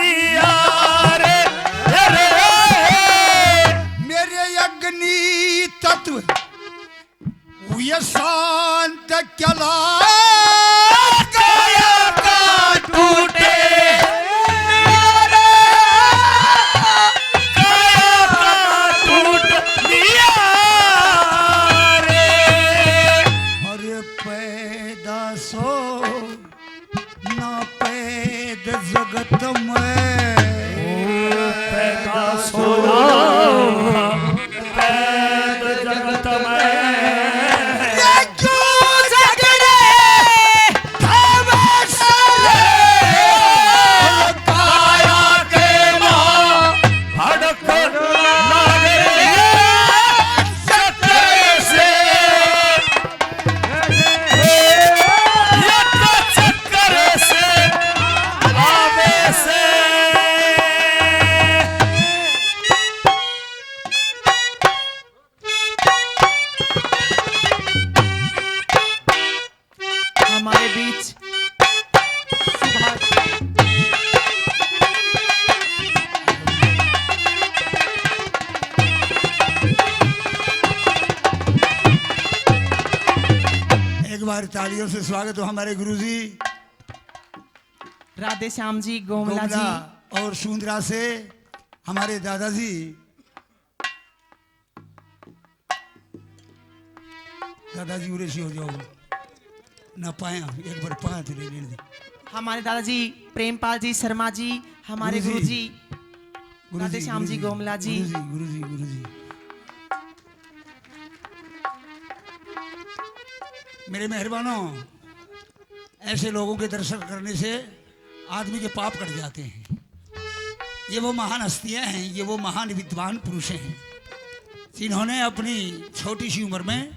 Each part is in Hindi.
लिया रे रे मेरे अग्नि तत्व ये शांत चला काया का टूटे काया का टूट लिया रे अरे पैदा सो ना पैद जगत में पैदा सोना पैद जगत में हमारे बीच एक बार तालियों से स्वागत हो हमारे गुरुजी राधे श्याम जी गोमला गोमला जी और सुंदरा से हमारे दादाजी दादाजी उरेसी हो जाओ ना पाया एक बार पाया तो ले लेने दे हमारे दादाजी प्रेमपाल जी शर्मा जी हमारे गुरुजी। गुरुजी राधे श्याम जी गोमला जी गुरुजी गुरुजी मेरे मेहरबानों ऐसे लोगों के दर्शन करने से आदमी के पाप कट जाते हैं। ये वो महान हस्तियां हैं, ये वो महान विद्वान पुरुष हैं जिन्होंने अपनी छोटी सी उम्र में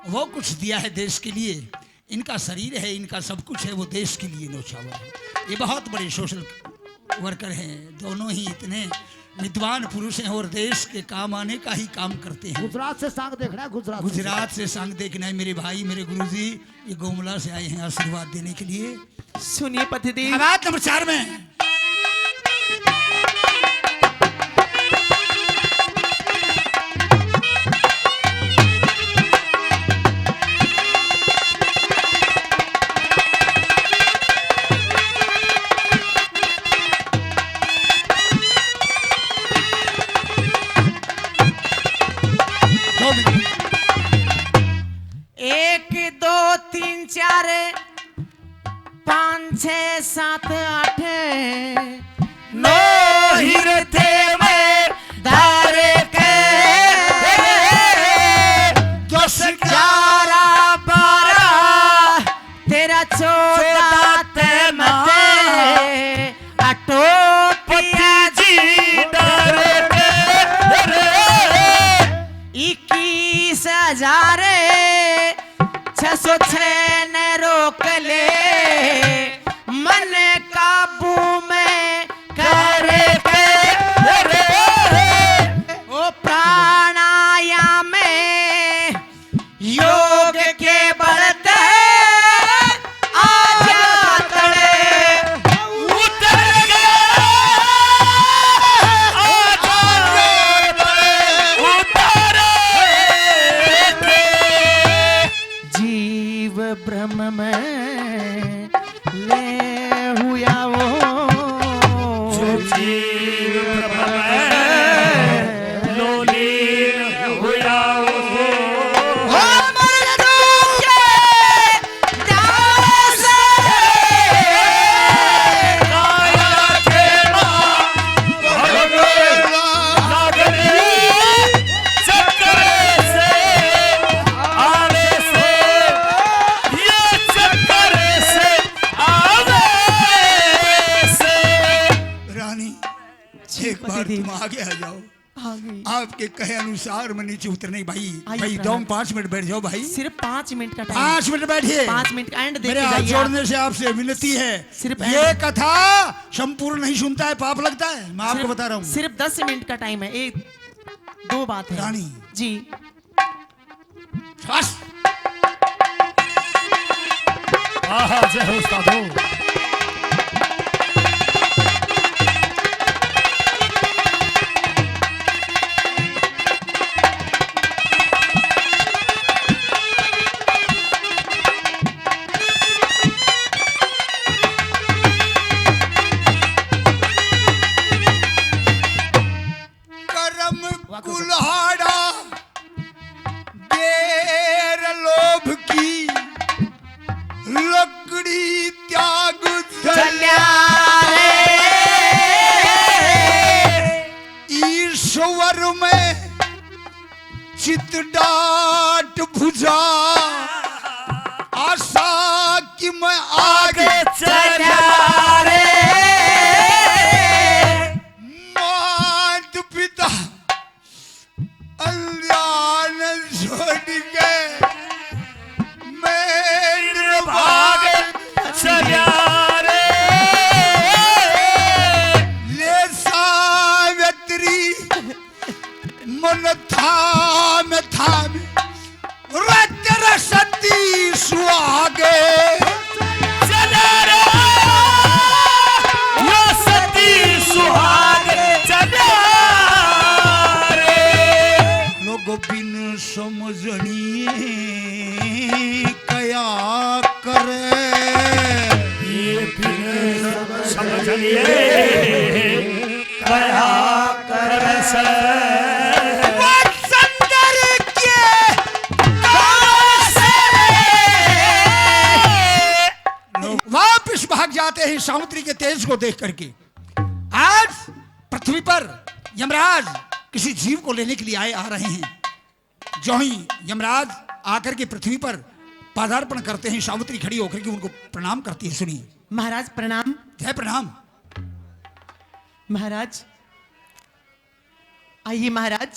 वो कुछ दिया है देश के लिए। इनका शरीर है, इनका सब कुछ है, वो देश के लिए न्यौछावर है। ये बहुत बड़े सोशल वर्कर हैं, दोनों ही इतने विद्वान पुरुष हैं और देश के काम आने का ही काम करते हैं। गुजरात से सांग देखना है, गुजरात से संग देखना है। मेरे भाई मेरे गुरुजी ये गोमला से आए हैं आशीर्वाद देने के लिए। सुनिए पतिदेव बात नंबर 4 में एक दो तीन चार 5 6 7 8 9 हिरते में धारे के 10 11 12 13 14 तेमते अटोपिया जी डरे के 21,606 ने रोक ले मन काबू में करे के ओ प्राणायाम में योग के बढ़ते आजा तड़े उतर गए जीव ब्रह्म में ले हुआ वो जीव लोलीन हुआ एक बार तुम आगे आ जाओ। आपके कहे अनुसार मैं नीचे उतरने भाई भाई दम 5 मिनट बैठ जाओ भाई। सिर्फ 5 मिनट का टाइम 5 मिनट बैठिए। 5 मिनट का एंड मेरे हाथ जोड़ने से आपसे विनती है, सिर्फ ये कथा संपूर्ण नहीं सुनता है पाप लगता है। मैं आपको बता रहा हूँ। सिर्फ 10 मिनट का टाइम है। एक दो बात है रानी जी। जय हो उस्ताद हो। मत डांट भुजा आशा कि मैं आगे चला रे मात पिता अल्लाह ने छोड़ के मेरे भाग चला रे ले सावित्री मन थाम थाम रतर सती सुहागे चला रे यो सती सुहाग चला रे लोग बिन समझनिए कया करे ये बिन समझनिए कया कर से वत्संतर के लोग वापिस भाग जाते हैं सावित्री के तेज को देख करके। आज पृथ्वी पर यमराज किसी जीव को लेने के लिए आ रहे हैं। जो ही यमराज आकर के पृथ्वी पर पदार्पण करते हैं, सावित्री खड़ी होकर के उनको प्रणाम करती है। सुनिए। महाराज प्रणाम। जय प्रणाम। महाराज आइए महाराज।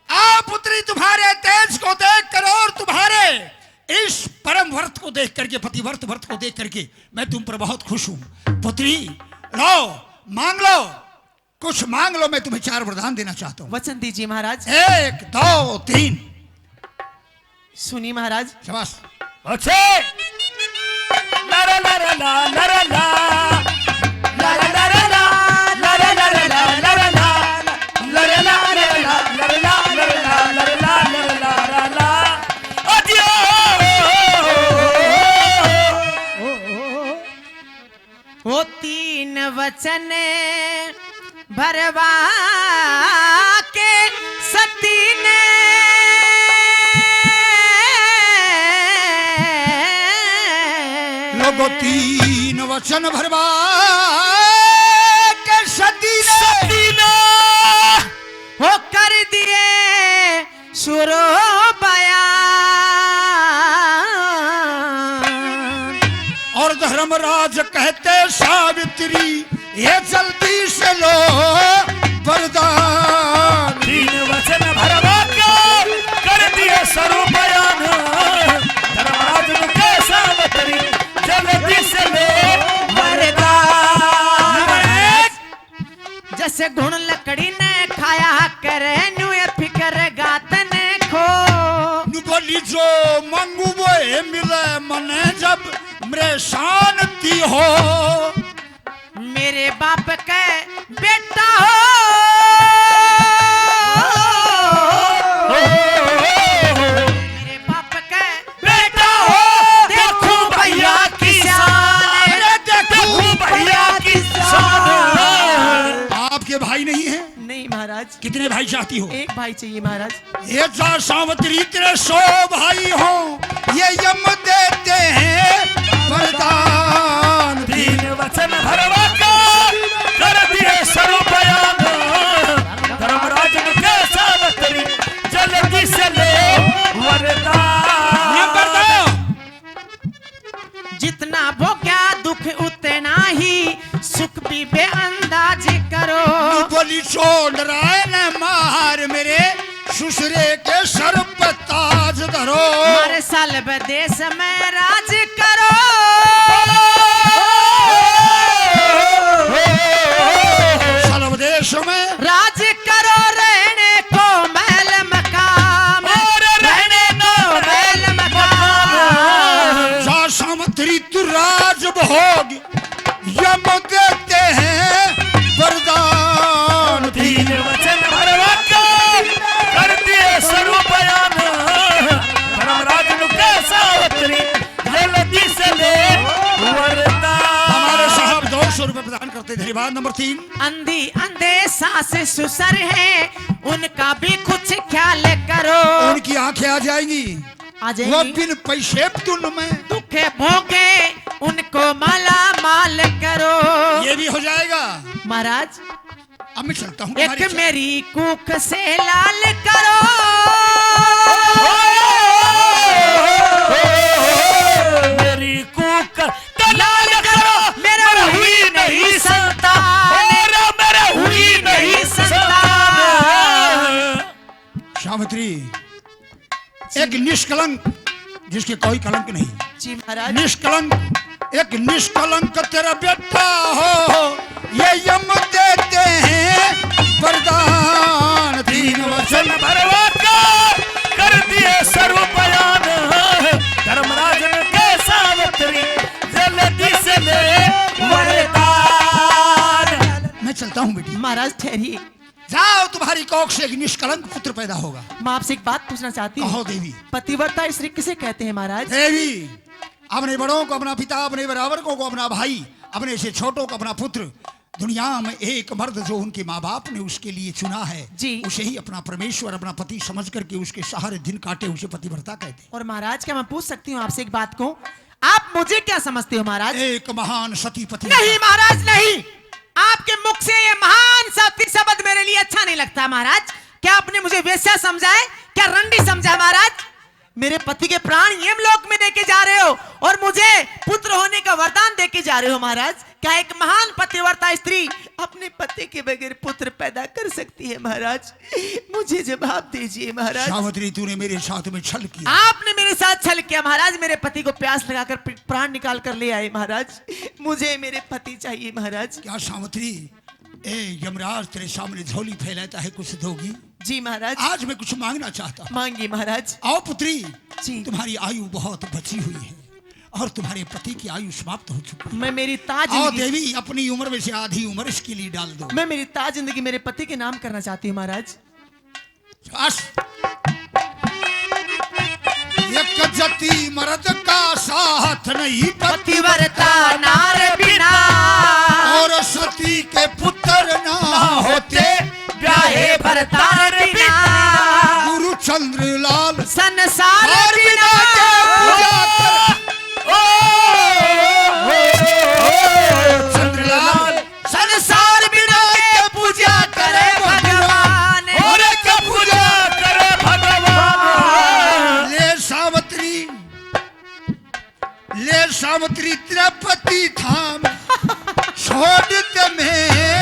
आ पुत्री, तुम्हारे तेज को देख कर और तुम्हारे इस परम व्रत को देख करके, पतिव्रत व्रत को देख करके मैं तुम पर बहुत खुश हूं। पुत्री लो, मांग लो, कुछ मांग लो, मैं तुम्हें 4 वरदान देना चाहता हूं। वचन दीजिए महाराज। 1 2 3। सुनिए महाराज। शाबाश। अच्छे लरा लरा ला लरा ला लरा लरा ला लरा लरा ला लरा ला लरा ला लरा ला लरा ला लरा ला लरा ला अदियो वो 3 वचन भरवा के सती ने लोगों 3 वचन भरवा के सती ने हो कर दिए सुरो बयान। और धर्मराज कहते सावित्री ये जल्दी से लो वरदान। 3 वचन भरवा के कर दिए स्वरूप बयान। धर्मराज मुके सावित्री जल्दी से ले वरदान। जैसे गुण लकड़ी ने खाया करे न्यू ये फिकर गातन खो। नु बोली जो मंगू वो मिले मने जब मेरे शांति हो। मेरे बाप के बेटा हो। मेरे बाप के बेटा हो, देखो भैया की शान, देखो भैया की शान। आपके भाई नहीं है? नहीं महाराज। कितने भाई चाहती हो? एक भाई चाहिए महाराज। ये जा सावित्री तेरे 100 भाई हो, ये यम देते हैं वरदान। 3 वचन भरवा कर दिए स्वरूप बयान। धर्मराज मुके सावित्री जल्दी से ले वरदान। जितना भोग्या दुख उतना ही सुख भी बेअंदाज करो। बोली छोड़ नारायण मार मेरे ससुरे के सर पर ताज धरो। हमारे साल देश में राज करो। सर्व देश में राज करो, रहने को महल मकाम, रहने को महल मकाम। जा सावित्री तू राज भोग यम देते हैं वरदान। 3 वचन भरवा कर दिए स्वरूप बयान। धर्मराज मुके सावित्री जल्दी से ले वरदान। हमारे साहब 200 रुपए प्रदान करते। धन्यवाद। नंबर 3। अंधी अंधे सास सुसर है, उनका भी कुछ ख्याल करो। उनकी आंखें आ जाएंगी, आ वो जाएंगी। बिन पैसे तुल में दुखे भोगे उनको माला माल करो। ये भी हो जाएगा। महाराज अब मैं चलता हूँ। एक मेरी कुख से लाल करो। मेरी कूक लाल करो मेरा हुई नहीं संतान, मेरा हुई नहीं संतान। सावित्री एक निष्कलंक जिसके कोई कलंक नहीं, जी महाराज। निष्कलंक एक निष्कलंक तेरा बेटा हो, ये यम देते हैं वरदान। 3 वचन भरवा कर दिए सर्व बयान, धर्मराज के सावित्री जल्दी से ले वरदान। मैं चलता हूँ बेटी। महाराज ठहरिए, जाओ, तुम्हारी कोख से एक निष्कलंक पुत्र पैदा होगा। मैं आपसे एक बात पूछना चाहती हूँ। कहो देवी। पतिव्रता स्त्री किसे कहते हैं महाराज? देवी अपने बड़ों को अपना पिता, अपने बराबर को अपना भाई, अपने से छोटों को अपना पुत्र, दुनिया में एक मर्द जो उनके माँ बाप ने उसके लिए चुना है जी। उसे ही अपना परमेश्वर, अपना पति समझ करके उसके सहारे दिन काटे उसे पतिव्रता कहते हैं। और महाराज क्या मैं पूछ सकती हूँ आपसे एक बात को, आप मुझे क्या समझते हो महाराज? एक महान सती पति। नहीं महाराज नहीं, आपके मुख से ये महान सती शब्द मेरे लिए अच्छा नहीं लगता महाराज। क्या आपने मुझे वेश्या समझा है, क्या रंडी समझा महाराज? मेरे पति के प्राण यमलोक में देके जा रहे हो और मुझे पुत्र होने का वरदान देके जा रहे हो महाराज। क्या एक महान पतिव्रता स्त्री अपने पति के बगैर पुत्र पैदा कर सकती है महाराज? मुझे जवाब दीजिए महाराज। सावित्री तूने मेरे साथ में छल किया। आपने मेरे साथ छल किया महाराज। मेरे पति को प्यास लगाकर प्राण निकाल कर ले आए महाराज। मुझे मेरे पति चाहिए महाराज। क्या सावित्री ए यमराज तेरे सामने झोली फैलाता है, कुछ दोगी? जी महाराज। आज मैं कुछ मांगना चाहता हूँ। मांगिए महाराज। आओ पुत्री, जी। तुम्हारी आयु बहुत बची हुई है और तुम्हारे पति की आयु समाप्त हो चुकी है। मैं मेरी ताज आओ जिंदगी, देवी, अपनी उम्र में से आधी उम्र इसके लिए डाल दो। मैं मेरी ताज जिंदगी मेरे पति के नाम करना चाहती हूँ महाराज। बस। एक जति मर्द का साथ नहीं पतिव्रता नार बिना, और सती के पुत्र ना होते ब्याहे भरतार बिना, गुरु चंद्रलाल संसार बिना, चंद्रलाल संसार बिना के पूजा करे भगवान। और क्या पूजा करे भगवान। ले सावित्री तेरा पति थाम छोड़ दे मैं